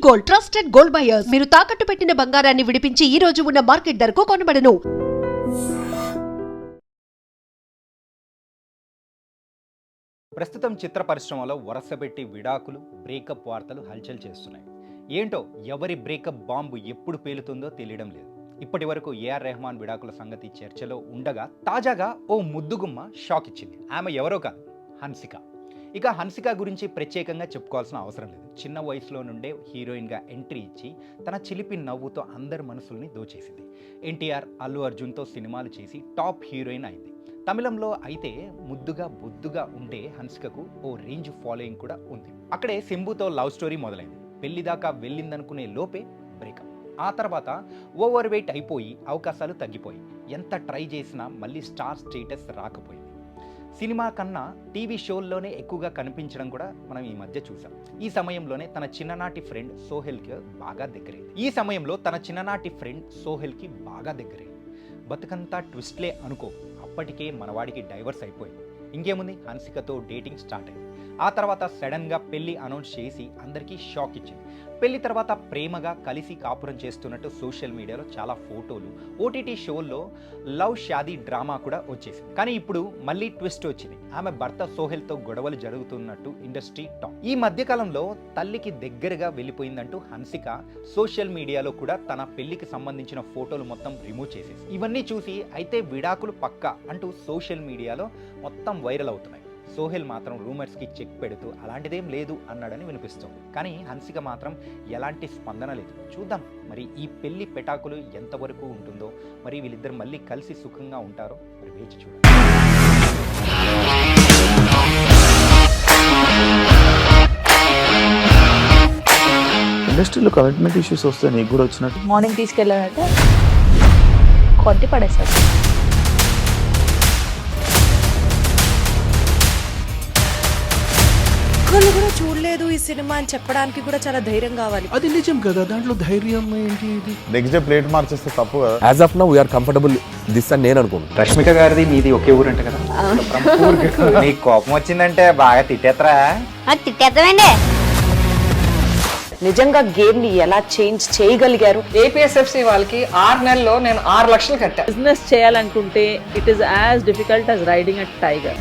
Gold, trusted gold buyers. మీరు తాకట్టు పెట్టిన బంగారాన్ని విడిపించి ఈ రోజు ఉన్న మార్కెట్ ధరకు కొనబడను. ప్రస్తుతం చిత్ర పరిశ్రమలో వరుసపెట్టి విడాకులు, బ్రేకప్ వార్తలు హల్చల్ చేస్తున్నాయి. ఏంటో ఎవరి బ్రేకప్ బాంబు ఎప్పుడు పేలుతుందో తెలియడం లేదు. ఇప్పటి వరకు ఏఆర్ రెహమాన్ విడాకుల సంగతి చర్చలో ఉండగా తాజాగా ఓ ముద్దుగుమ్మ షాక్ ఇచ్చింది. ఆమె ఎవరో కాదు, హన్సిక. ఇక హన్సిక గురించి ప్రత్యేకంగా చెప్పుకోవాల్సిన అవసరం లేదు. చిన్న వయసులో నుండే హీరోయిన్గా ఎంట్రీ ఇచ్చి తన చిలిపి నవ్వుతో అందరి మనసుల్ని దోచేసింది. ఎన్టీఆర్, అల్లు అర్జున్తో సినిమాలు చేసి టాప్ హీరోయిన్ అయింది. తమిళంలో అయితే ముద్దుగా బొద్దుగా ఉండే హన్సికకు ఓ రేంజ్ ఫాలోయింగ్ కూడా ఉంది. అక్కడే సింబుతో లవ్ స్టోరీ మొదలైంది. పెళ్లి దాకా వెళ్ళిందనుకునే లోపే బ్రేకప్. ఆ తర్వాత ఓవర్ వెయిట్ అయిపోయి అవకాశాలు తగ్గిపోయి ఎంత ట్రై చేసినా మళ్ళీ స్టార్ స్టేటస్ రాకపోయింది. సినిమా కన్నా టీవీ షోల్లోనే ఎక్కువగా కనిపించడం కూడా మనం ఈ మధ్య చూసాం. ఈ సమయంలోనే తన చిన్ననాటి ఫ్రెండ్ సోహెల్కి బాగా దగ్గరైంది. బతుకంతా ట్విస్ట్లే అనుకో, అప్పటికే మనవాడికి డైవర్స్ అయిపోయింది. ఇంకేముంది, హన్సికతో డేటింగ్ స్టార్ట్ అయింది. ఆ తర్వాత సడన్గా పెళ్లి అనౌన్స్ చేసి అందరికీ షాక్ ఇచ్చింది. పెళ్లి తర్వాత ప్రేమగా కలిసి కాపురం చేస్తున్నట్టు సోషల్ మీడియాలో చాలా ఫోటోలు, ఓటీటీ షోల్లో లవ్ షాదీ డ్రామా కూడా వచ్చేసింది. కానీ ఇప్పుడు మళ్ళీ ట్విస్ట్ వచ్చింది. ఆమె భర్త సోహెల్తో గొడవలు జరుగుతున్నట్టు ఇండస్ట్రీ టాక్. ఈ మధ్యకాలంలో తల్లికి దగ్గరగా వెళ్ళిపోయిందంటూ హన్సిక సోషల్ మీడియాలో కూడా తన పెళ్లికి సంబంధించిన ఫోటోలు మొత్తం రిమూవ్ చేసేసి ఇవన్నీ చూసి అయితే విడాకులు పక్కా అంటూ సోషల్ మీడియాలో మొత్తం వైరల్ అవుతున్నాయి. సోహెల్ మాత్రం రూమర్స్కి చెక్ పెడుతూ అలాంటిదేం లేదు అన్నాడని వినిపిస్తుంది. కానీ హన్సిక మాత్రం ఎలాంటి స్పందన లేదు. చూద్దాం మరి ఈ పెళ్లి పెటాకులు ఎంతవరకు ఉంటుందో, మరి వీళ్ళిద్దరు మళ్ళీ కలిసి సుఖంగా ఉంటారో మరి వేచి చూడండి. ఇండస్ట్రీలో కమిట్మెంట్ ఇష్యూస్ వస్తే నీకు కూడా వచ్చినట్టు మార్నింగ్ తీసుకెళ్ళాలంటే కొట్టి పడేస్తారు. ఒక్కళ్ళు కూడా చూడలేదు ఈ సినిమా అని చెప్పడానికి కూడా చాలా ధైర్యం కావాలి. అది నిజం కదా, దాంట్లో ధైర్యం ఏంటి? ఇది నెక్స్ట్ డే ప్లేట్ మార్చేస్తే తప్పు కదా. As of now we are comfortable this అని నేను అనుకుంటున్నాను. రష్మిక గారిది మీది ఒకే ఊరంట కదా. నీకు కోపం వచ్చిందంటే బాగా తిట్టేత్తరా? తిట్టేద్దామండి. నిజంగా గేమ్ ని ఎలా చేంజ్ చేయగలిగారు? ఏపీఎస్ఎఫ్సి వాళ్ళకి 6 నెలల్లో నేను 6 లక్షలు కట్టా. బిజినెస్ చేయాలనుకుంటే it is as difficult as riding a tiger.